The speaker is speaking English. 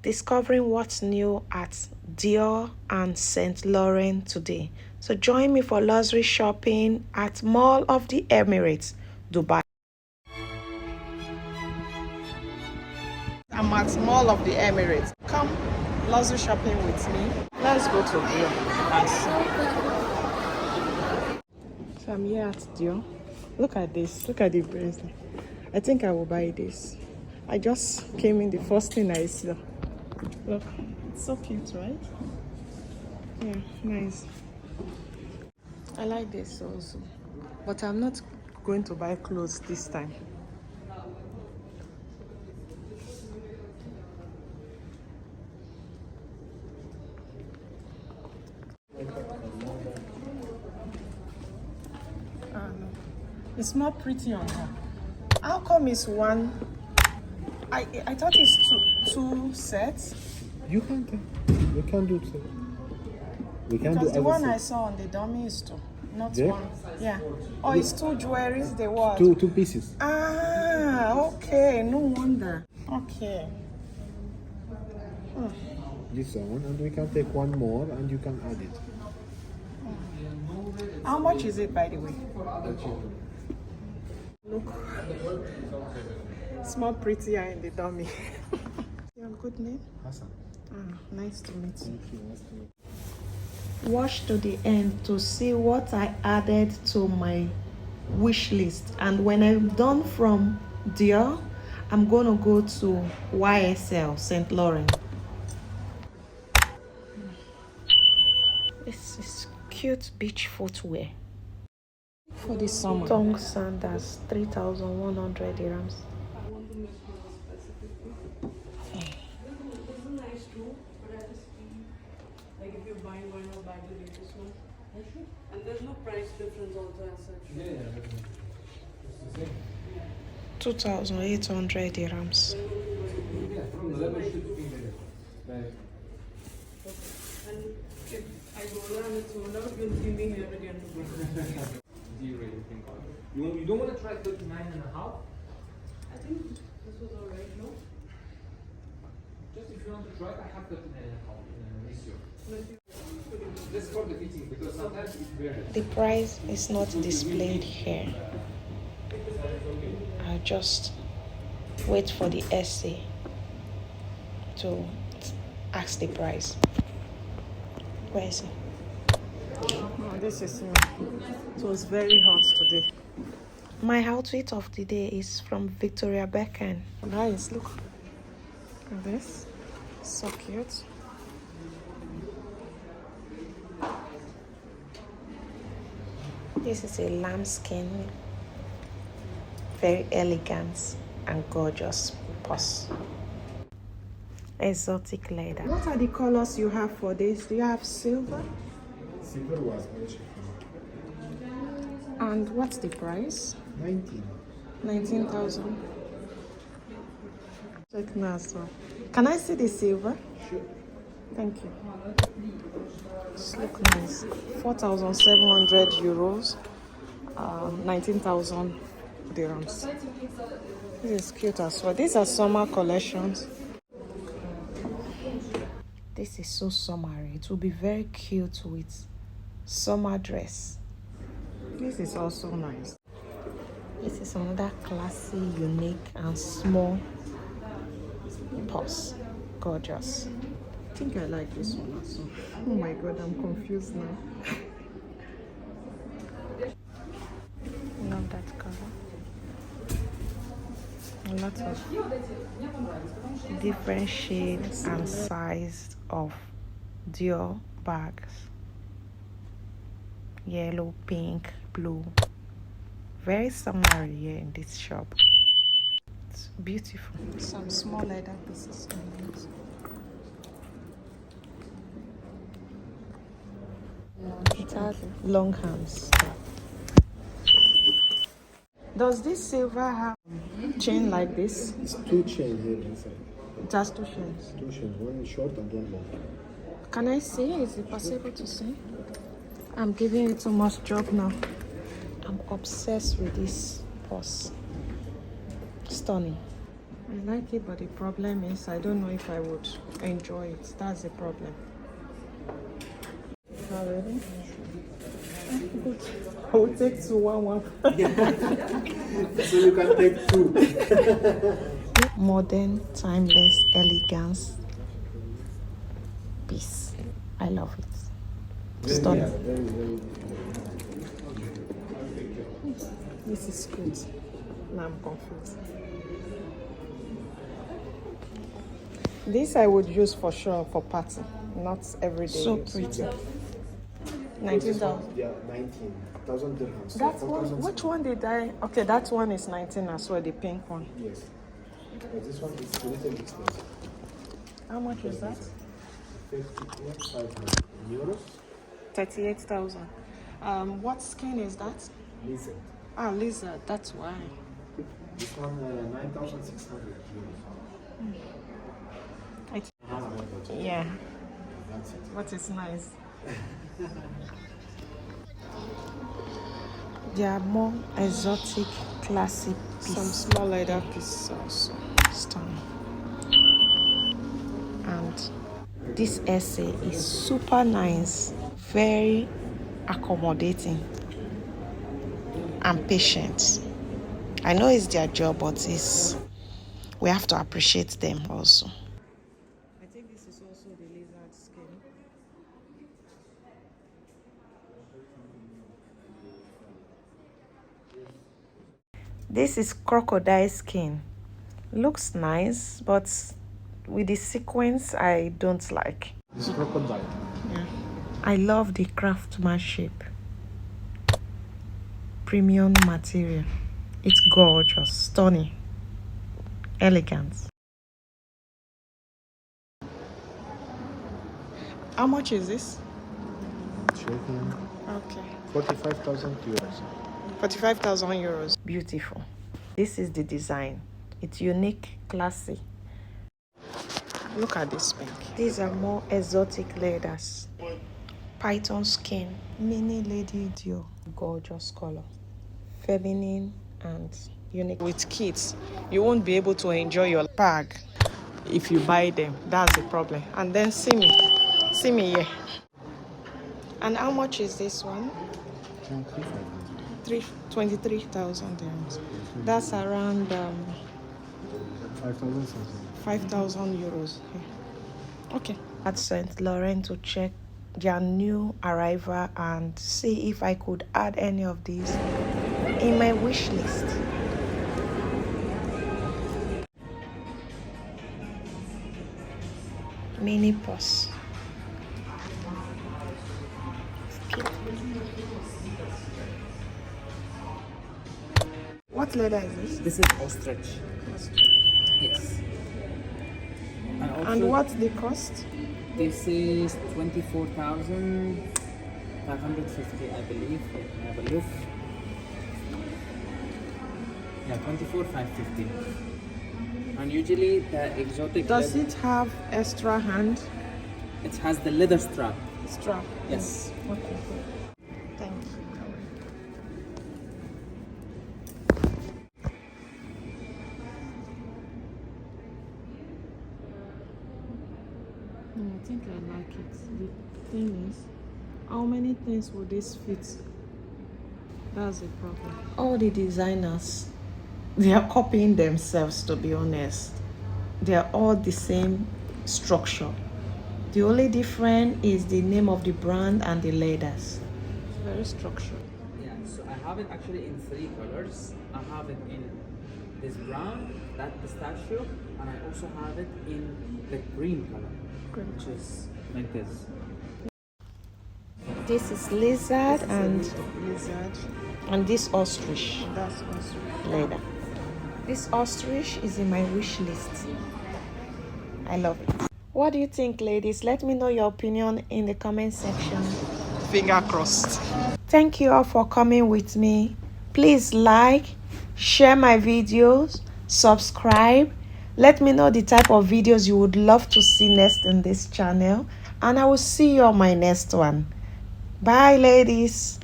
discovering what's new at Dior and St. Laurent today. So join me for luxury shopping at Mall of the Emirates, Dubai. I'm at Mall of the Emirates. Come luxury shopping with me. Let's go to Dior. So I'm here at Dior. Look at this. Look at the bracelet. I think I will buy this. I just came in, the first thing I saw. Look, it's so cute, right? Yeah, nice. I like this also, but I'm not going to buy clothes this time. No. It's more pretty on her. How come it's one? I thought it's two sets. You can do two. We can Because do the one everything. I saw on the dummy is two, not Yeah? one. Yeah. Oh, it's two jewelries. They what? Two pieces. Ah, okay. No wonder. Okay. This one, and we can take one more, and you can add it. How much is it, by the way? Look. It's more prettier in the dummy. Your good name? Hassan. Nice to meet you. Thank you. Nice to meet you. Watch to the end to see what I added to my wish list, and when I'm done from Dior, I'm gonna go to YSL St. Laurent. This is cute beach footwear for the summer. Vuitton Sandals, 3,100 dirhams. Like if you're buying one, I'll buy the latest one. And there's no price difference also as such. 2,800 dirhams. And if I go there and it's sold out, you'll see me here again. You don't want to try 39.5? I think this was alright, no? Just if you want to try, I have 39.5 in this year. This is for the fitting because sometimes it varies. The price is not displayed here. I'll just wait for the essay to ask the price. Where is it? Oh, this is me. It was very hot today. My outfit of the day is from Victoria Beckham. Nice, look at this. So cute. This is a lambskin, very elegant and gorgeous purse. Exotic leather. What are the colors you have for this? Do you have silver? Silver was very And what's the price? 19,000. Check now, so. Can I see the silver? Sure. Thank you. This look nice. 4,700 euros. 19,000 dirhams. This is cute as well. These are summer collections. This is so summery. It will be very cute with summer dress. This is also nice. This is another classy, unique, and small purse. Gorgeous. I think I like this one also. Oh my god, I'm confused now. Love that color. A lot of different shades and size of Dior bags. Yellow, pink, blue. Very summery here in this shop. It's beautiful. Some small leather pieces on it. It has long hands. Does this silver have chain like this? It's two chains here inside. Just two chains. Two chains, one short and one long. Can I see? Is it possible to see? I'm giving it too much job now. I'm obsessed with this purse. Stunning. I like it, but the problem is I don't know if I would enjoy it. That's the problem. Already? Good. I will take 2 1 So you can take 2. Modern, timeless elegance piece. I love it. Stunning. This is good. Now I'm confused. This I would use for sure for party, not every day. So pretty. 19,000. Yeah, 19,000 dirhams. That one. Which one did I? Okay, that one is 19 as well. The pink one. Yes. But this one is a little expensive. How much is that? 58,500 euros. 38,000. What skin is that? Listen. Ah, lizard. That's why. This one 9,600 euros. Yeah. That's it. What is nice? They are more exotic, classic pieces. Some small leather pieces also. Stunning. And this essay is super nice, very accommodating and patient. I know it's their job, but we have to appreciate them also. I think this is also the lizard skin. This is crocodile skin. Looks nice, but with the sequence I don't like. This is crocodile. Yeah. I love the craftsmanship. Premium material. It's gorgeous, stunning, elegant. How much is this? Checking. Okay. 45,000 euros. 45,000 euros. Beautiful. This is the design. It's unique, classy. Look at this pink. These are more exotic leathers. Python skin. Mini Lady Dior. Gorgeous color. Feminine and unique. With kids, you won't be able to enjoy your bag if you buy them. That's the problem. And then see me here. And how much is this one? 23,000 dirhams. That's around 5,000 euros. Okay. At St. Laurent to check their new arrival and see if I could add any of these in my wish list. Mini purse. What leather is this? This is ostrich. Yes. And what's the cost? This is 24,550, I believe. Let me have a look. Yeah, 24,550. And usually the exotic. Does it have extra hand? It has the leather strap. Strap. Yes. Okay. Thank you. I think I like it. The thing is, how many things will this fit? That's the problem. All the designers, they are copying themselves, to be honest. They are all the same structure. The only difference is the name of the brand and the leathers. It's very structured. Yeah, so I have it actually in 3 colors. I have it in this brown, that pistachio, and I also have it in the green color, which is like this. This is lizard and this ostrich. That's ostrich leather. This ostrich is in my wish list. I love it. What do you think, ladies? Let me know your opinion in the comment section. Finger crossed. Thank you all for coming with me. Please like, share my videos, subscribe. Let me know the type of videos you would love to see next in this channel. And I will see you on my next one. Bye, ladies.